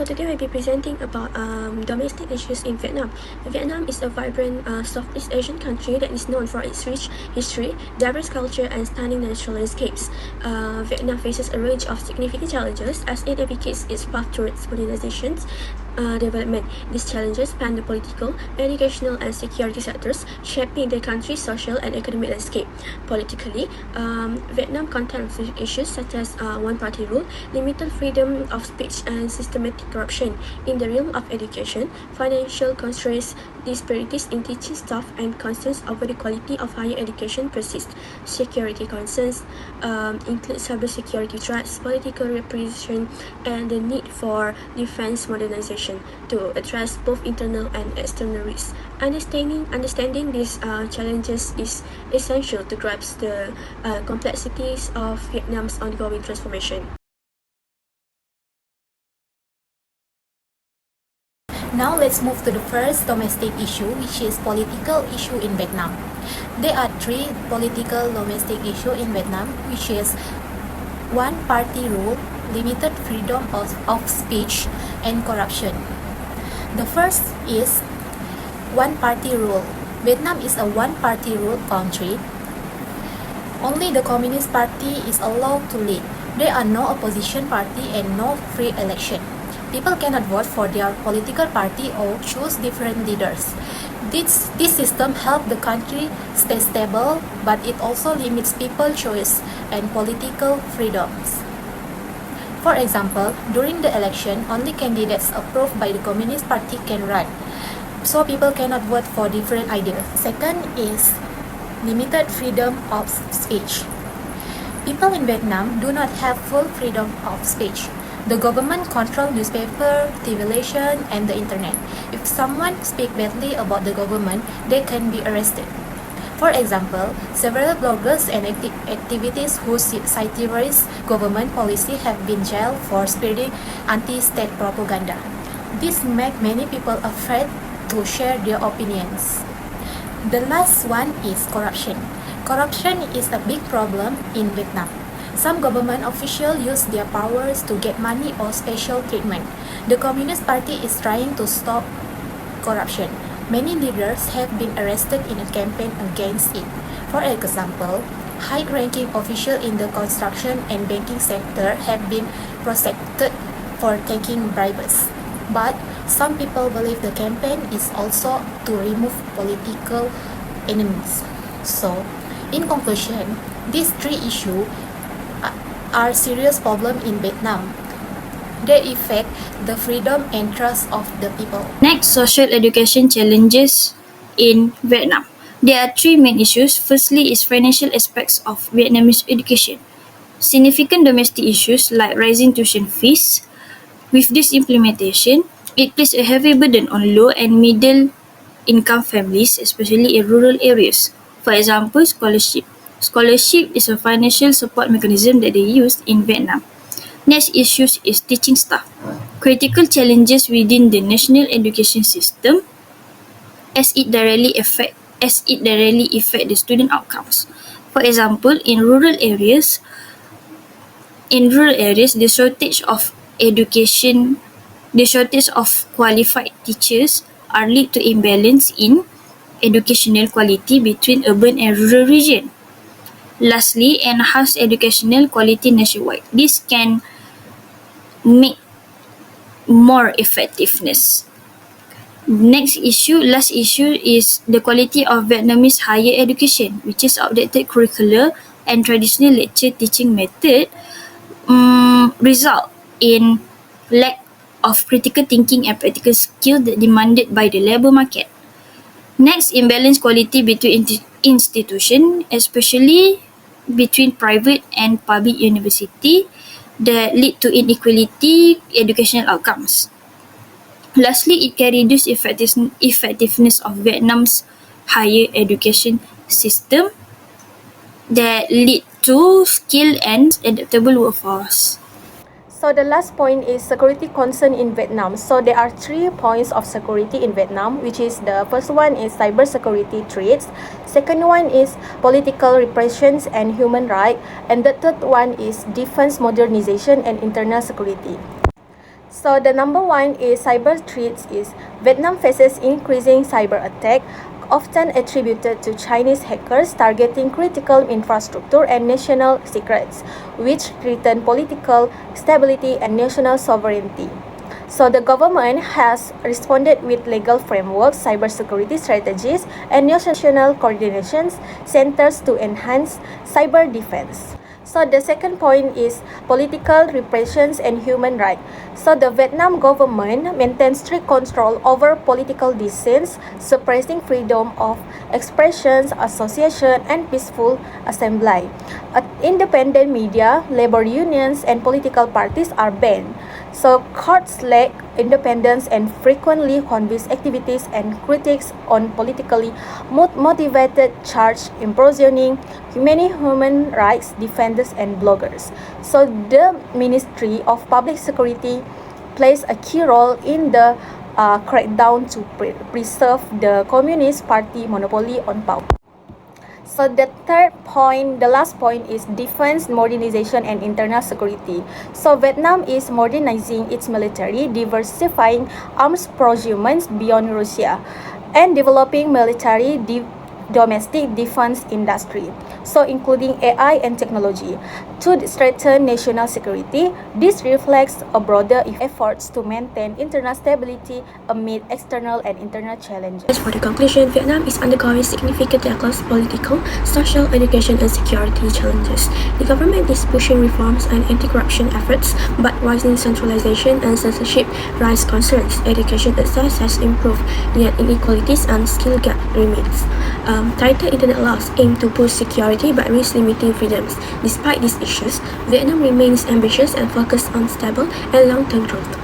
So today we'll be presenting about domestic issues in Vietnam. Vietnam is a vibrant Southeast Asian country that is known for its rich history, diverse culture, and stunning natural landscapes. Vietnam faces a range of significant challenges as it navigates its path towards modernization. Development. These challenges span the political, educational, and security sectors, shaping the country's social and economic landscape. Politically, Vietnam contends with issues such as one-party rule, limited freedom of speech, and systematic corruption. In the realm of education, financial constraints, disparities in teaching staff, and concerns over the quality of higher education persist. Security concerns include cybersecurity threats, political repression, and the need for defense modernization to address both internal and external risks. Understanding these challenges is essential to grasp the complexities of Vietnam's ongoing transformation. Now let's move to the first domestic issue, which is political issue in Vietnam. There are three political domestic issues in Vietnam, which is one-party rule, limited freedom of speech, and corruption. The first is one-party rule. Vietnam is a one-party rule country. Only the Communist Party is allowed to lead. There are no opposition party and no free election. People cannot vote for their political party or choose different leaders. This system helps the country stay stable, but it also limits people's choice and political freedoms. For example, during the election, only candidates approved by the Communist Party can run, so people cannot vote for different ideas. Second is limited freedom of speech. People in Vietnam do not have full freedom of speech. The government controls newspaper, television, and the internet. If someone speaks badly about the government, they can be arrested. For example, several bloggers and activists who satirize government policy have been jailed for spreading anti-state propaganda. This makes many people afraid to share their opinions. The last one is corruption. Corruption is a big problem in Vietnam. Some government officials use their powers to get money or special treatment. The Communist Party is trying to stop corruption. Many leaders have been arrested in a campaign against it. For example, high-ranking officials in the construction and banking sector have been prosecuted for taking bribes. But some people believe the campaign is also to remove political enemies. So, in conclusion, these three issues are serious problems in Vietnam. They affect the freedom and trust of the people. Next, social education challenges in Vietnam. There are three main issues. Firstly is financial aspects of Vietnamese education. Significant domestic issues like rising tuition fees. With this implementation, it places a heavy burden on low and middle income families, especially in rural areas. For example, scholarship. Scholarship is a financial support mechanism that they use in Vietnam. Next issue is teaching staff. Critical challenges within the national education system as it directly affect the student outcomes. For example, in rural areas, the shortage of qualified teachers are lead to imbalance in educational quality between urban and rural region. Lastly, enhance educational quality nationwide. This can make more effectiveness. Last issue is the quality of Vietnamese higher education, which is outdated curricula and traditional lecture teaching method result in lack of critical thinking and practical skill that demanded by the labour market. Next, imbalanced quality between institutions, especially between private and public university that lead to inequality educational outcomes. Lastly, it can reduce effectiveness of Vietnam's higher education system that lead to skilled and adaptable workforce. So the last point is security concern in Vietnam. So there are 3 points of security in Vietnam, which is the first one is cybersecurity threats, second one is political repressions and human rights, and the third one is defense modernization and internal security. So the number one is cyber threats is Vietnam faces increasing cyber attack, often attributed to Chinese hackers targeting critical infrastructure and national secrets, which threaten political stability and national sovereignty. So the government has responded with legal frameworks, cybersecurity strategies, and national coordination centers to enhance cyber defense. So the second point is political repressions and human rights. So the Vietnam government maintains strict control over political dissent, suppressing freedom of expressions, association, and peaceful assembly. Independent media, labor unions, and political parties are banned. So courts lack independence and frequently convict activities and critics on politically motivated charge imprisoning many human rights defenders and bloggers. So the Ministry of Public Security plays a key role in the crackdown to preserve the Communist Party monopoly on power. So the third point, the last point is defense, modernization, and internal security. So Vietnam is modernizing its military, diversifying arms procurements beyond Russia, and developing military domestic defense industry, so including AI and technology, to strengthen national security. This reflects a broader efforts to maintain internal stability amid external and internal challenges. As for the conclusion, Vietnam is undergoing significant across political, social, education, and security challenges. The government is pushing reforms and anti-corruption efforts, but rising centralization and censorship raise concerns. Education access has improved, yet inequalities and skill gap remains. Tighter internet laws aim to push security but risk limiting freedoms. Despite these issues, Vietnam remains ambitious and focused on stable and long-term growth.